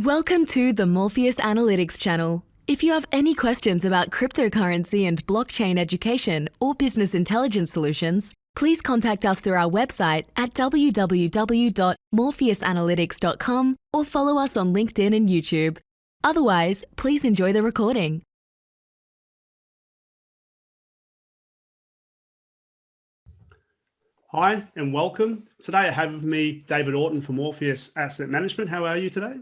Welcome to the Morpheus Analytics channel. If you have any questions about cryptocurrency and blockchain education or business intelligence solutions, please contact us through our website at www.morpheusanalytics.com or follow us on LinkedIn and YouTube. Otherwise, please enjoy the recording. Hi and welcome. Today I have with me David Auton from Morpheus Asset Management. How are you today?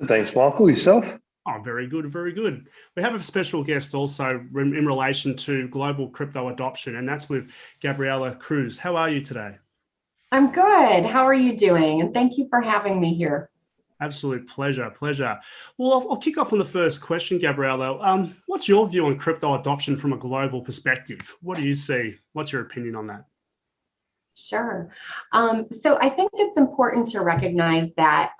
Thanks, Michael. Yourself? Oh, very good, very good. We have a special guest also in relation to global crypto adoption, and that's with Gabriella Kusz. How are you today? I'm good. How are you doing? And thank you for having me here. Absolute pleasure, pleasure. Well, I'll kick off on the first question, Gabriella. What's your view on crypto adoption from a global perspective? What do you see? What's your opinion on that? Sure. So I think it's important to recognize that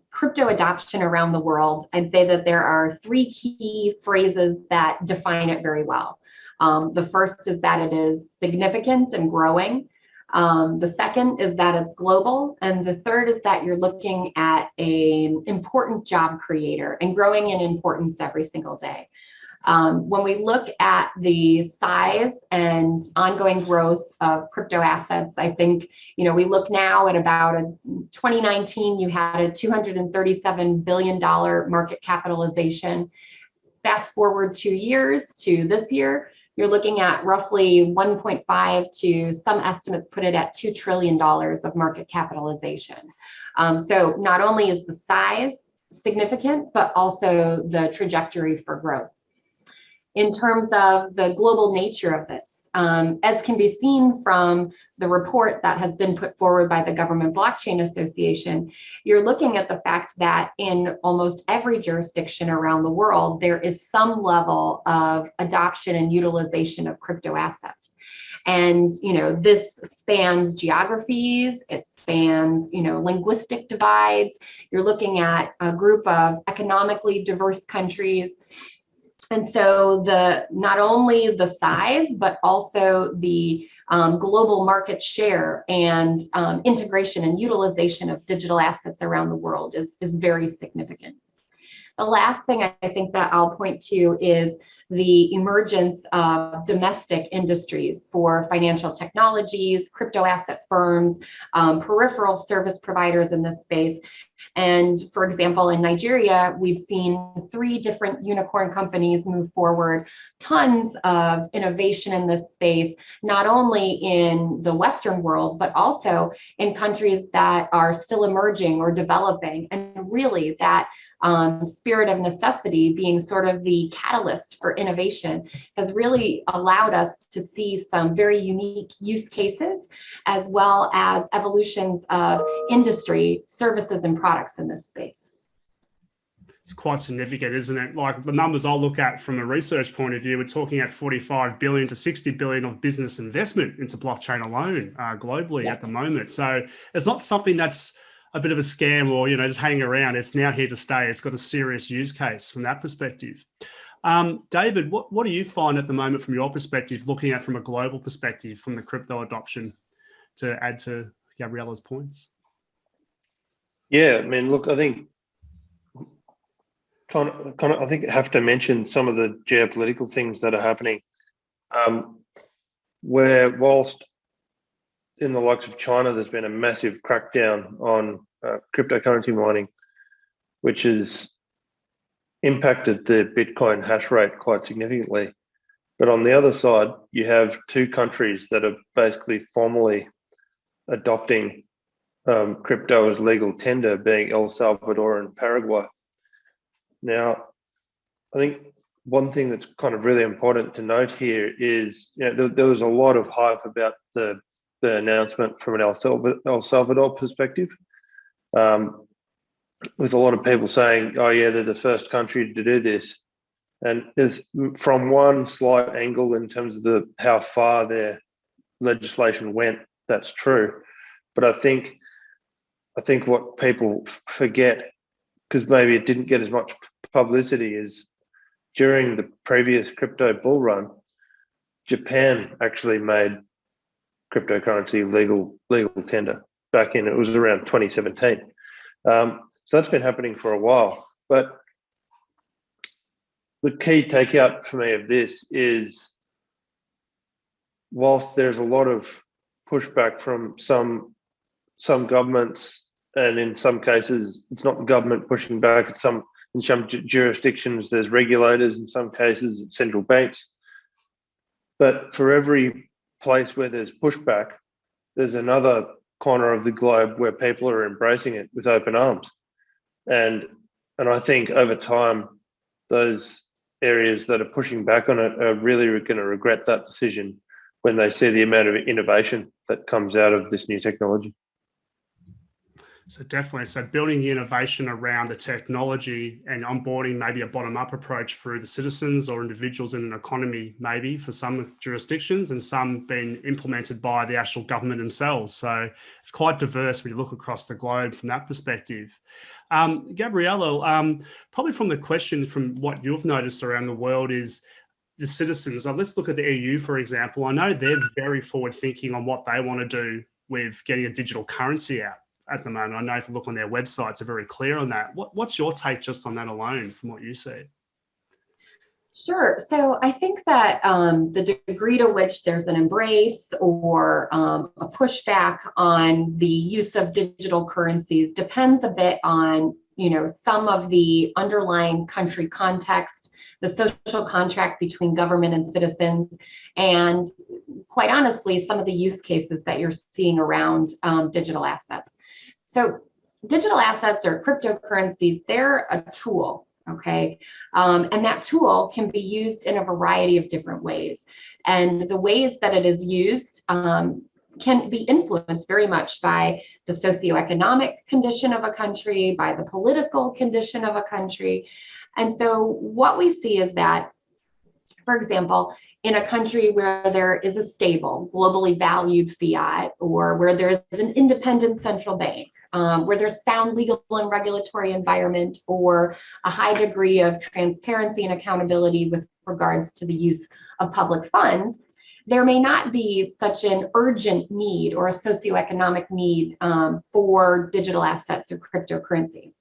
crypto adoption around the world, I'd say that there are three key phrases that define it very well. The first is that it is significant and growing. The second is that it's global. And the third is that you're looking at an important job creator and growing in importance every single day. When we look at the size and ongoing growth of crypto assets, I think, we look now at about 2019, you had a $237 billion market capitalization. Fast forward 2 years to this year, you're looking at roughly 1.5 to some estimates put it at $2 trillion of market capitalization. So not only is the size significant, but also the trajectory for growth. In terms of the global nature of this, as can be seen from the report that has been put forward by the Government Blockchain Association, you're looking at the fact that in almost every jurisdiction around the world, there is some level of adoption and utilization of crypto assets. And, this spans geographies, it spans, linguistic divides. You're looking at a group of economically diverse countries. And so not only the size, but also the global market share and integration and utilization of digital assets around the world is very significant. The last thing I think that I'll point to is the emergence of domestic industries for financial technologies, crypto asset firms, peripheral service providers in this space. And for example, in Nigeria, we've seen 3 different unicorn companies move forward, tons of innovation in this space, not only in the Western world, but also in countries that are still emerging or developing. And really that spirit of necessity being sort of the catalyst for innovation has really allowed us to see some very unique use cases, as well as evolutions of industry, services, and products in this space. It's quite significant, isn't it? Like the numbers I'll look at from a research point of view, we're talking at 45 billion to 60 billion of business investment into blockchain alone globally at the moment. So it's not something that's a bit of a scam or, just hanging around. It's now here to stay. It's got a serious use case from that perspective. David, what do you find at the moment from your perspective, looking at from a global perspective from the crypto adoption, to add to Gabriella's points? Yeah, I mean, look, I think I think I have to mention some of the geopolitical things that are happening, where whilst in the likes of China, there's been a massive crackdown on cryptocurrency mining, which has impacted the Bitcoin hash rate quite significantly. But on the other side, you have 2 countries that are basically formally adopting crypto as legal tender, being El Salvador and Paraguay. Now, I think one thing that's kind of really important to note here is, there was a lot of hype about the announcement from an El Salvador perspective, with a lot of people saying, oh yeah, they're the first country to do this. And there's, from one slight angle in terms of how far their legislation went, that's true. But I think what people forget, because maybe it didn't get as much publicity, is during the previous crypto bull run, Japan actually made cryptocurrency legal tender back in, it was around 2017. So that's been happening for a while. But the key takeout for me of this is, whilst there's a lot of pushback from some governments, and in some cases it's not the government pushing back, it's in some jurisdictions there's regulators, in some cases it's central banks. But for every place where there's pushback, there's another corner of the globe where people are embracing it with open arms. And I think over time, those areas that are pushing back on it are really going to regret that decision when they see the amount of innovation that comes out of this new technology. So definitely, so building the innovation around the technology and onboarding maybe a bottom-up approach through the citizens or individuals in an economy, maybe for some jurisdictions, and some being implemented by the actual government themselves. So it's quite diverse when you look across the globe from that perspective. Gabriella, probably from the question, from what you've noticed around the world, is the citizens. Let's look at the EU, for example. I know they're very forward thinking on what they want to do with getting a digital currency out at the moment. I know if you look on their websites, they're very clear on that. What's your take just on that alone from what you see? Sure. So I think that the degree to which there's an embrace or a pushback on the use of digital currencies depends a bit on, some of the underlying country context, the social contract between government and citizens, and quite honestly, some of the use cases that you're seeing around digital assets. So digital assets or cryptocurrencies, they're a tool, okay? And that tool can be used in a variety of different ways. And the ways that it is used can be influenced very much by the socioeconomic condition of a country, by the political condition of a country. And so what we see is that, for example, in a country where there is a stable, globally valued fiat, or where there is an independent central bank, where there's sound legal and regulatory environment, or a high degree of transparency and accountability with regards to the use of public funds, there may not be such an urgent need or a socioeconomic need for digital assets or cryptocurrency.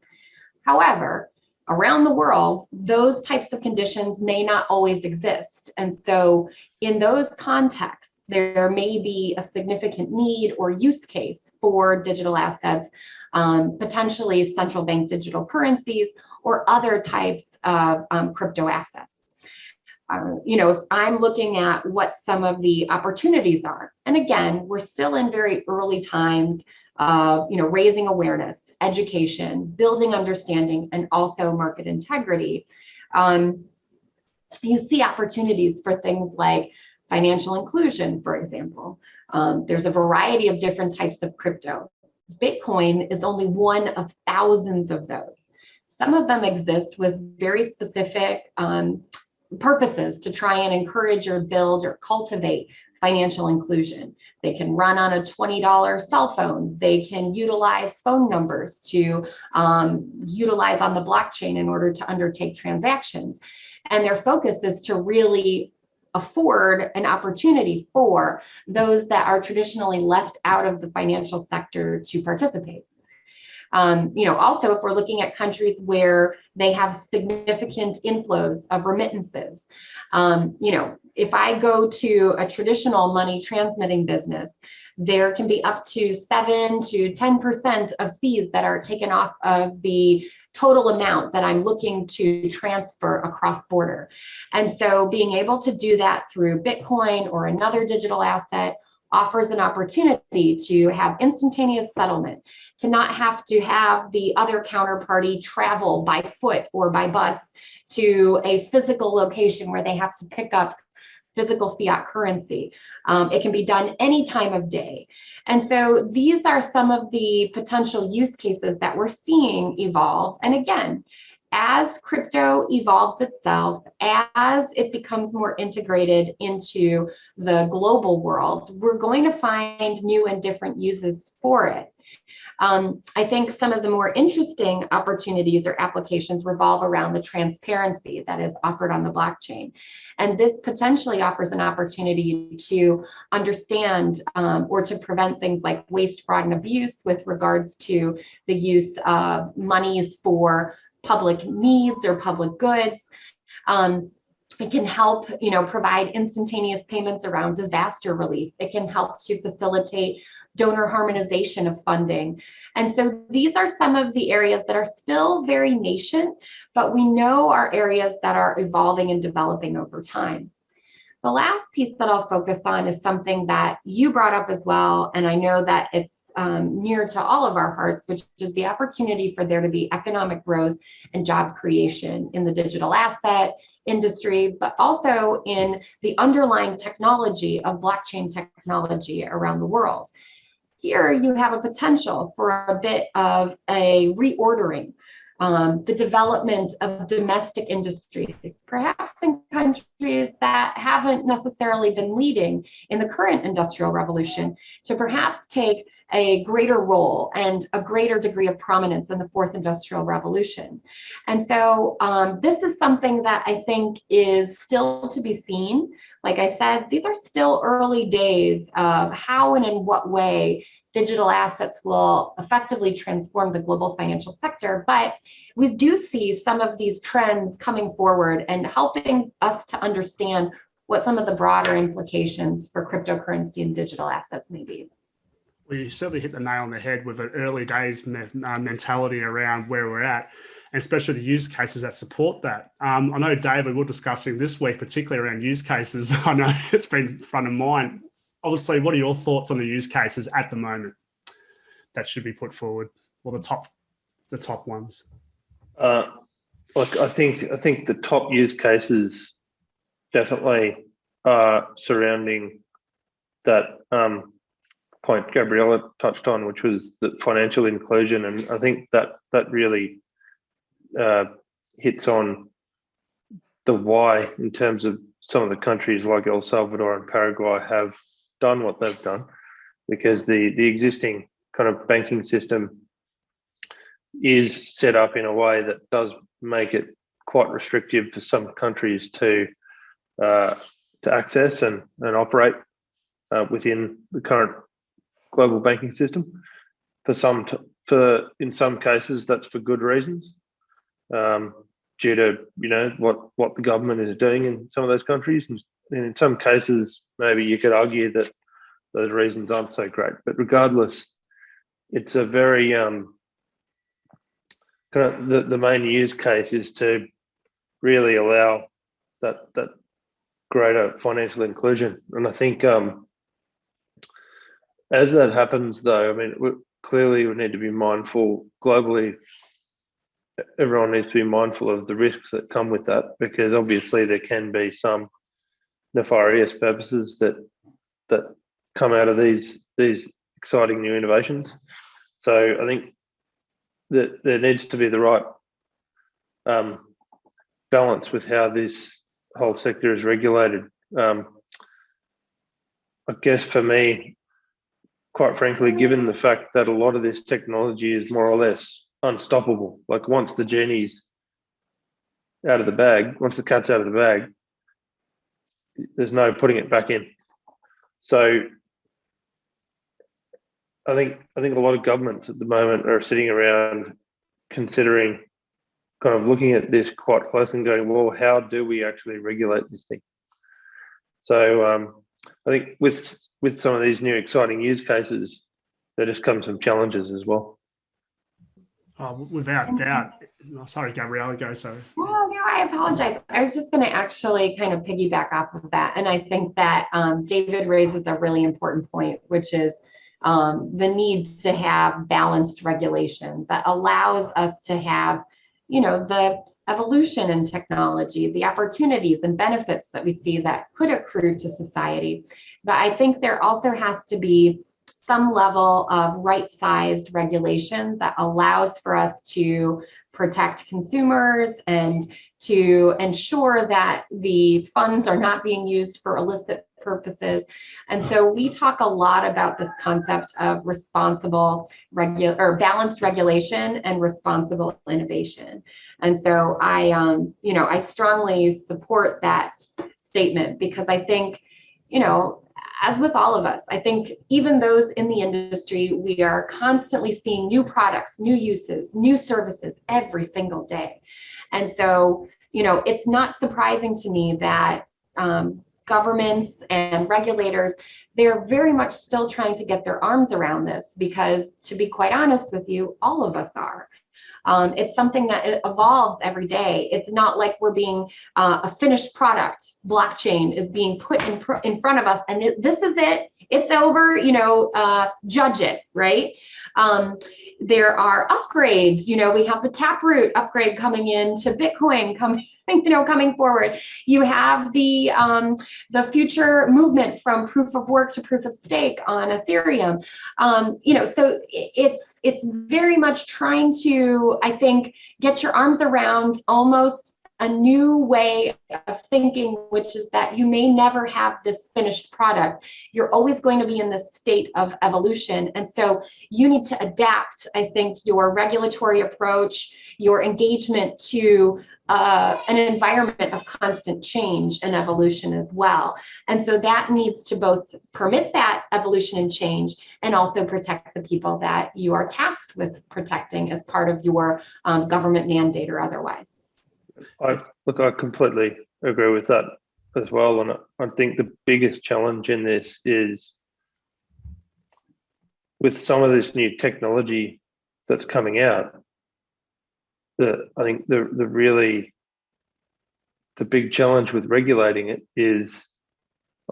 However, around the world, those types of conditions may not always exist. And so in those contexts, there may be a significant need or use case for digital assets, potentially central bank digital currencies or other types of crypto assets. If I'm looking at what some of the opportunities are, and again, we're still in very early times of raising awareness, education, building understanding, and also market integrity. You see opportunities for things like financial inclusion, for example. There's a variety of different types of crypto. Bitcoin is only one of thousands of those. Some of them exist with very specific purposes to try and encourage or build or cultivate financial inclusion. They can run on a $20 cell phone. They can utilize phone numbers to utilize on the blockchain in order to undertake transactions. And their focus is to really afford an opportunity for those that are traditionally left out of the financial sector to participate. Also, if we're looking at countries where they have significant inflows of remittances, if I go to a traditional money transmitting business, there can be up to 7 to 10% of fees that are taken off of the total amount that I'm looking to transfer across border. And so being able to do that through Bitcoin or another digital asset offers an opportunity to have instantaneous settlement, to not have to have the other counterparty travel by foot or by bus to a physical location where they have to pick up physical fiat currency. It can be done any time of day. And so these are some of the potential use cases that we're seeing evolve. And again, as crypto evolves itself, as it becomes more integrated into the global world, we're going to find new and different uses for it. I think some of the more interesting opportunities or applications revolve around the transparency that is offered on the blockchain. And this potentially offers an opportunity to understand or to prevent things like waste, fraud, and abuse with regards to the use of monies for public needs or public goods. It can help, provide instantaneous payments around disaster relief. It can help to facilitate donor harmonization of funding. And so these are some of the areas that are still very nascent, but we know are areas that are evolving and developing over time. The last piece that I'll focus on is something that you brought up as well, and I know that it's near to all of our hearts, which is the opportunity for there to be economic growth and job creation in the digital asset industry, but also in the underlying technology of blockchain technology around the world. Here you have a potential for a bit of a reordering, the development of domestic industries, perhaps in countries that haven't necessarily been leading in the current industrial revolution, to perhaps take a greater role and a greater degree of prominence in the fourth industrial revolution. And so this is something that I think is still to be seen. Like I said, these are still early days of how and in what way digital assets will effectively transform the global financial sector. But we do see some of these trends coming forward and helping us to understand what some of the broader implications for cryptocurrency and digital assets may be. Well, you certainly hit the nail on the head with an early days mentality around where we're at, and especially the use cases that support that. I know, David, we're discussing this week, particularly around use cases. I know it's been front of mind. Obviously, what are your thoughts on the use cases at the moment that should be put forward, or the top ones? Look, I think the top use cases definitely are surrounding that point Gabriella touched on, which was the financial inclusion, and I think that really hits on the why in terms of some of the countries like El Salvador and Paraguay have done what they've done, because the existing kind of banking system is set up in a way that does make it quite restrictive for some countries to access and operate within the current global banking system. In some cases, that's for good reasons, due to what the government is doing in some of those countries, and in some cases, maybe you could argue that those reasons aren't so great. But regardless, it's a very kind of the main use case is to really allow that greater financial inclusion. And I think as that happens, though, I mean, clearly we need to be mindful globally. Everyone needs to be mindful of the risks that come with that, because obviously there can be some nefarious purposes that come out of these exciting new innovations. So I think that there needs to be the right balance with how this whole sector is regulated. I guess for me, quite frankly, given the fact that a lot of this technology is more or less unstoppable, like once the genie's out of the bag, once the cat's out of the bag, there's no putting it back in. So I think a lot of governments at the moment are sitting around considering, kind of looking at this quite closely and going, well, how do we actually regulate this thing? So I think with some of these new exciting use cases, there just come some challenges as well. Without doubt. Sorry, Gabriella, go. Sorry. No, I apologize. I was just going to actually kind of piggyback off of that. And I think that David raises a really important point, which is the need to have balanced regulation that allows us to have, the evolution in technology, the opportunities and benefits that we see that could accrue to society. But I think there also has to be some level of right-sized regulation that allows for us to protect consumers and to ensure that the funds are not being used for illicit purposes. And so we talk a lot about this concept of responsible balanced regulation and responsible innovation. And so I strongly support that statement, because I think, as with all of us, I think even those in the industry, we are constantly seeing new products, new uses, new services every single day. And so, it's not surprising to me that governments and regulators, they're very much still trying to get their arms around this, because to be quite honest with you, all of us are. It's something that evolves every day. It's not like we're being a finished product. Blockchain is being put in front of us, and this is it. It's over. Judge it, right? There are upgrades. We have the Taproot upgrade coming in to Bitcoin coming forward. You have the future movement from proof of work to proof of stake on Ethereum. So it's very much trying to, I think, get your arms around almost a new way of thinking, which is that you may never have this finished product. You're always going to be in this state of evolution. And so you need to adapt, I think, your regulatory approach, your engagement to an environment of constant change and evolution as well. And so that needs to both permit that evolution and change, and also protect the people that you are tasked with protecting as part of your government mandate or otherwise. I completely agree with that as well. And I think the biggest challenge in this is with some of this new technology that's coming out, I think the big challenge with regulating it is,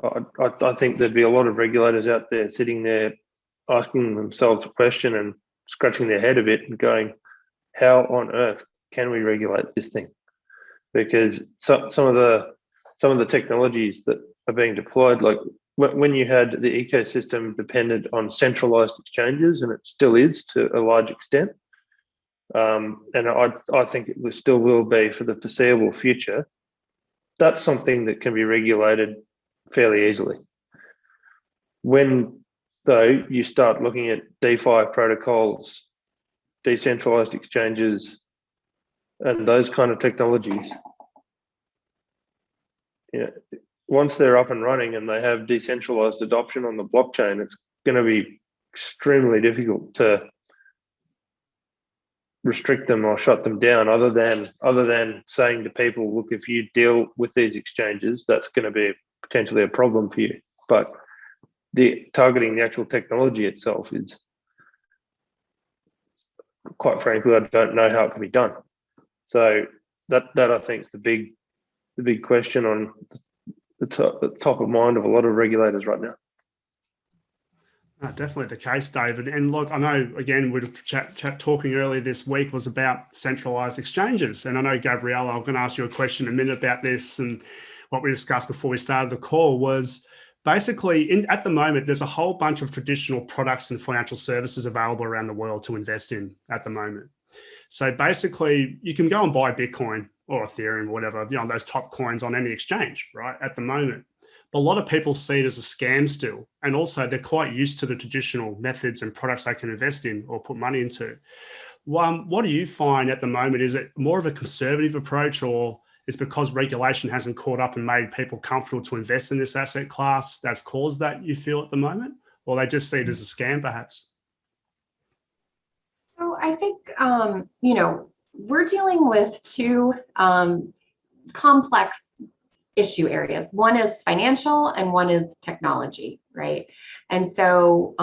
I think there'd be a lot of regulators out there sitting there asking themselves a question and scratching their head a bit and going, how on earth can we regulate this thing? Because some of the technologies that are being deployed, like when you had the ecosystem dependent on centralized exchanges, and it still is to a large extent, and I think it still will be for the foreseeable future, that's something that can be regulated fairly easily. When, though, you start looking at DeFi protocols, decentralized exchanges, and those kind of technologies, once they're up and running and they have decentralized adoption on the blockchain, it's going to be extremely difficult to restrict them or shut them down, other than saying to people, look, if you deal with these exchanges, that's going to be potentially a problem for you. But targeting the actual technology itself is, quite frankly, I don't know how it can be done. So that I think is the big question on the top of mind of a lot of regulators right now. Definitely the case, David. And look, I know, again, we were talking earlier this week was about centralized exchanges. And I know, Gabriella, I'm going to ask you a question in a minute about this. And what we discussed before we started the call was basically, at the moment, there's a whole bunch of traditional products and financial services available around the world to invest in at the moment. So basically, you can go and buy Bitcoin or Ethereum or whatever, those top coins on any exchange, right, at the moment. But a lot of people see it as a scam still. And also they're quite used to the traditional methods and products they can invest in or put money into. What do you find at the moment? Is it more of a conservative approach, or is because regulation hasn't caught up and made people comfortable to invest in this asset class that's caused that, you feel, at the moment? Or they just see it as a scam perhaps? So I think, we're dealing with two complex issue areas. One is financial and one is technology, right? And so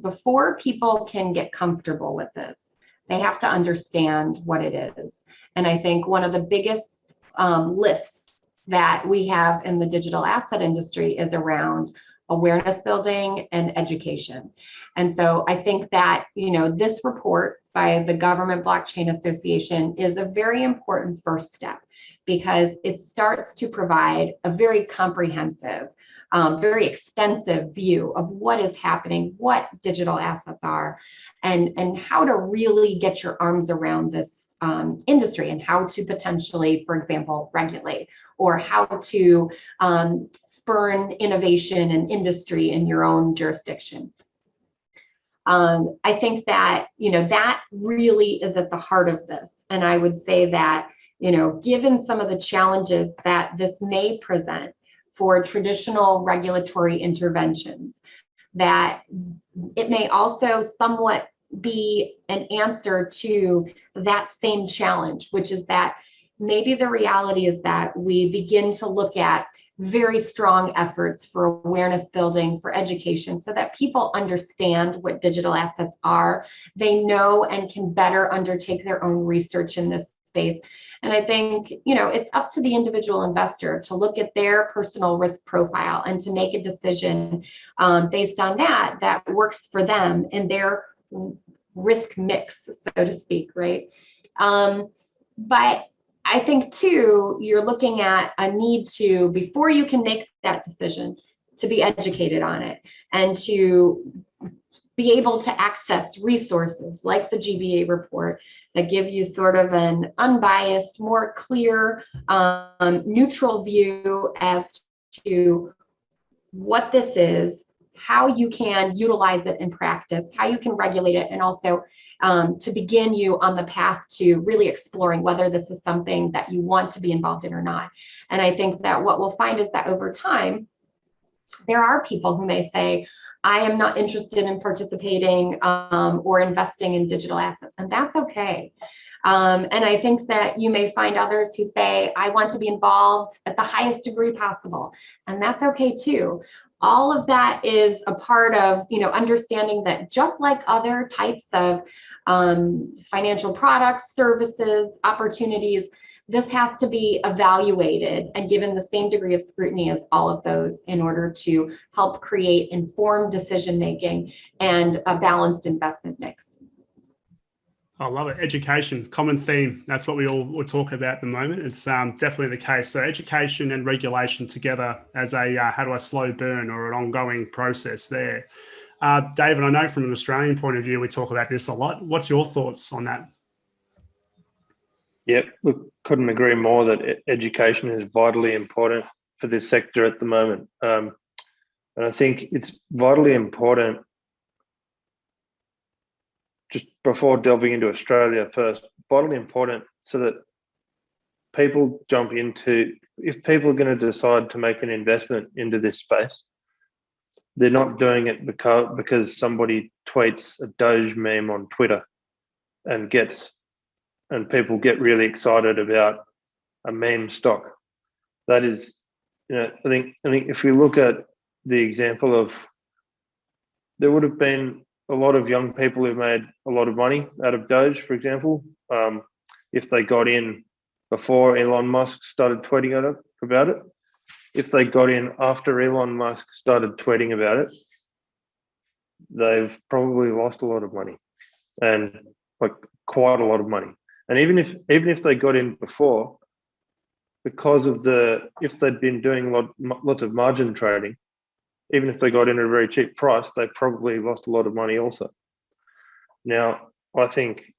before people can get comfortable with this, they have to understand what it is. And I think one of the biggest lifts that we have in the digital asset industry is around awareness building and education. And so I think that, this report by the Government Blockchain Association is a very important first step, because it starts to provide a very comprehensive, very extensive view of what is happening, what digital assets are, and how to really get your arms around this industry and how to potentially, for example, regulate, or how to spurn innovation and industry in your own jurisdiction. I think that, that really is at the heart of this. And I would say that, given some of the challenges that this may present for traditional regulatory interventions, that it may also somewhat be an answer to that same challenge, which is that maybe the reality is that we begin to look at very strong efforts for awareness building, for education, so that people understand what digital assets are. They know and can better undertake their own research in this space. And I think, it's up to the individual investor to look at their personal risk profile and to make a decision based on that works for them and their risk mix, so to speak, right? But I think too, you're looking at a need to, before you can make that decision, to be educated on it and to be able to access resources like the GBA report that give you sort of an unbiased, more clear, neutral view as to what this is, how you can utilize it in practice, how you can regulate it, and also to begin you on the path to really exploring whether this is something that you want to be involved in or not. And I think that what we'll find is that over time, there are people who may say, I am not interested in participating or investing in digital assets, and that's okay. And I think that you may find others who say, I want to be involved at the highest degree possible, and that's okay too. All of that is a part of, understanding that just like other types of financial products, services, opportunities, this has to be evaluated and given the same degree of scrutiny as all of those in order to help create informed decision-making and a balanced investment mix. I love it. Education, common theme. That's what we all talk about at the moment. It's definitely the case. So education and regulation together as a how do I slow burn or an ongoing process there. David, I know from an Australian point of view, we talk about this a lot. What's your thoughts on that? Yep, look, couldn't agree more that education is vitally important for this sector at the moment. And I think it's vitally important, just before delving into Australia first, vitally important so that people jump into, if people are going to decide to make an investment into this space, they're not doing it because somebody tweets a Doge meme on Twitter and people get really excited about a meme stock. That is, I think if we look at the example of, there would have been a lot of young people who made a lot of money out of Doge, for example, if they got in before Elon Musk started tweeting about it. If they got in after Elon Musk started tweeting about it, they've probably lost a lot of money, and like quite a lot of money. And even if they got in before, because of if they'd been doing lots of margin trading, even if they got in at a very cheap price, they probably lost a lot of money also. Now, I think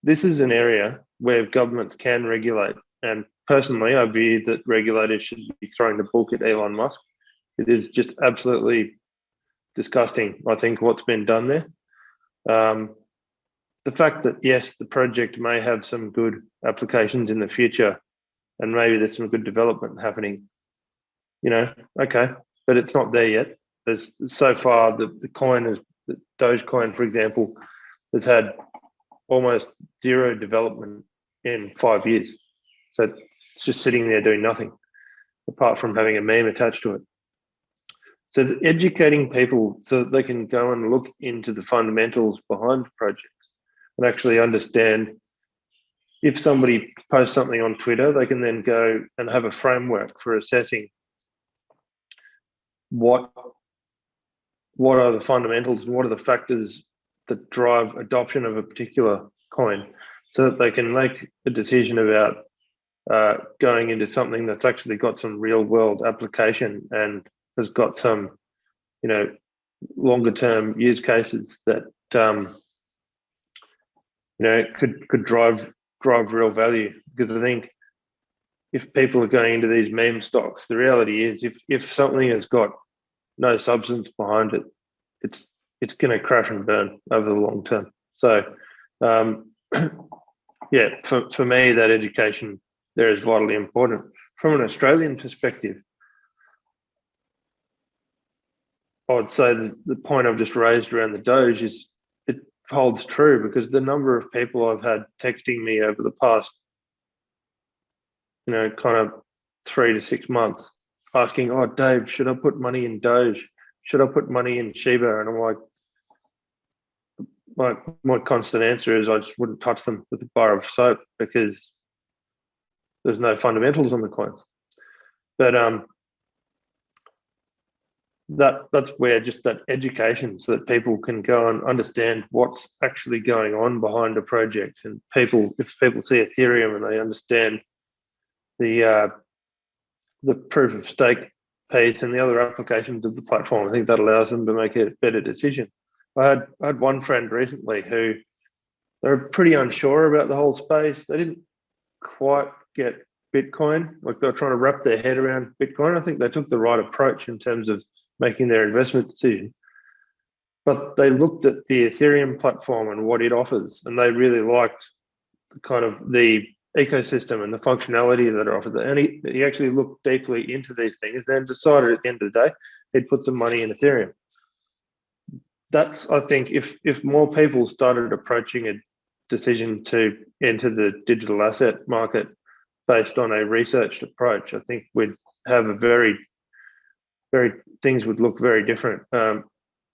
this is an area where governments can regulate. And personally, I view that regulators should be throwing the book at Elon Musk. It is just absolutely disgusting, I think, what's been done there. The fact that, yes, the project may have some good applications in the future and maybe there's some good development happening, okay, but it's not there yet. There's so far the Dogecoin, for example, has had almost zero development in 5 years. So it's just sitting there doing nothing apart from having a meme attached to it. So educating people so that they can go and look into the fundamentals behind projects and actually understand, if somebody posts something on Twitter, they can then go and have a framework for assessing what are the fundamentals and what are the factors that drive adoption of a particular coin, so that they can make a decision about going into something that's actually got some real world application and has got some, longer term use cases that, could drive drive real value, because I think if people are going into these meme stocks, the reality is if something has got no substance behind it, it's going to crash and burn over the long term. So yeah, for me, that education there is vitally important. From an Australian perspective, I would say the point I've just raised around the Doge is it holds true, because the number of people I've had texting me over the past, kind of 3 to 6 months asking, "Oh, Dave, should I put money in Doge? Should I put money in Shiba?" And I'm like, my constant answer is I just wouldn't touch them with a bar of soap, because there's no fundamentals on the coins. But that's where just that education, so that people can go and understand what's actually going on behind a project. And if people see Ethereum and they understand the proof of stake piece and the other applications of the platform, I think that allows them to make a better decision. I had one friend recently who they were pretty unsure about the whole space. They didn't quite get Bitcoin, like they were trying to wrap their head around Bitcoin. I think they took the right approach in terms of making their investment decision, but they looked at the Ethereum platform and what it offers, and they really liked the ecosystem and the functionality that it offered. And he actually looked deeply into these things, then decided at the end of the day he'd put some money in Ethereum. That's, I think, if more people started approaching a decision to enter the digital asset market based on a researched approach, I think we'd have things would look very different.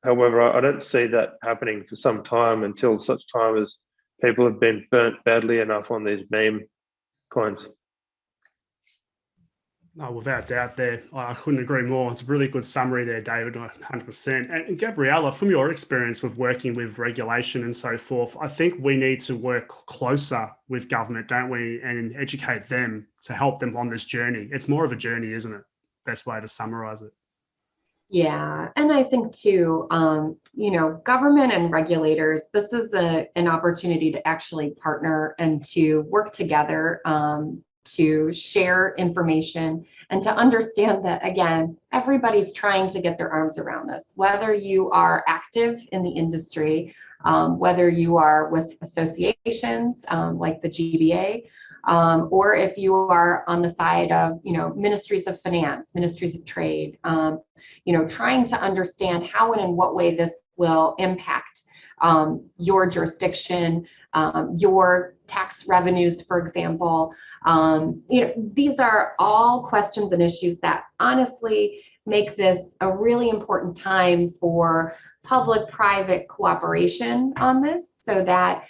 However, I don't see that happening for some time, until such time as people have been burnt badly enough on these meme coins. Oh, without doubt there. I couldn't agree more. It's a really good summary there, David, 100%. And Gabriella, from your experience with working with regulation and so forth, I think we need to work closer with government, don't we, and educate them to help them on this journey. It's more of a journey, isn't it? Best way to summarize it. Yeah, and I think too, government and regulators, this is an opportunity to actually partner and to work together, to share information and to understand that, again, everybody's trying to get their arms around this, whether you are active in the industry, whether you are with associations like the GBA, or if you are on the side of, ministries of finance, ministries of trade, trying to understand how and in what way this will impact your jurisdiction, your tax revenues, for example. These are all questions and issues that honestly make this a really important time for public-private cooperation on this, so that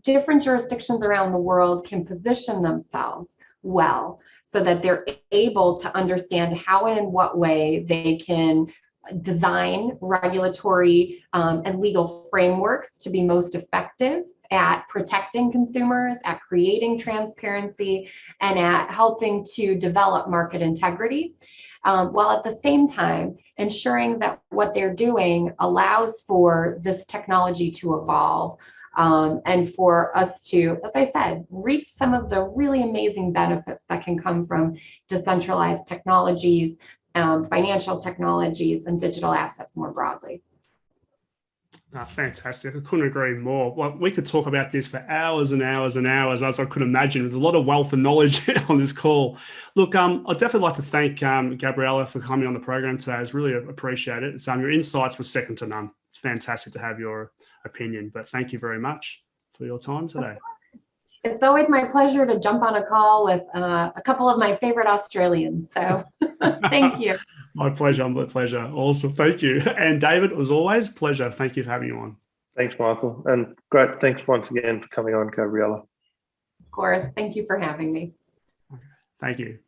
different jurisdictions around the world can position themselves well, so that they're able to understand how and in what way they can design regulatory and legal frameworks to be most effective at protecting consumers, at creating transparency, and at helping to develop market integrity, while at the same time ensuring that what they're doing allows for this technology to evolve, and for us to, as I said, reap some of the really amazing benefits that can come from decentralized technologies, financial technologies, and digital assets more broadly. Fantastic. I couldn't agree more. Well, we could talk about this for hours and hours and hours, as I could imagine. There's a lot of wealth and knowledge on this call. Look, I'd definitely like to thank Gabriella for coming on the program today. I really appreciate it. Your insights were second to none. It's fantastic to have your opinion, but thank you very much for your time today. It's always my pleasure to jump on a call with a couple of my favorite Australians. So thank you. My pleasure. My pleasure. Awesome. Thank you. And David, it was always a pleasure. Thank you for having you on. Thanks, Michael. And great. Thanks once again for coming on, Gabriella. Of course. Thank you for having me. Thank you.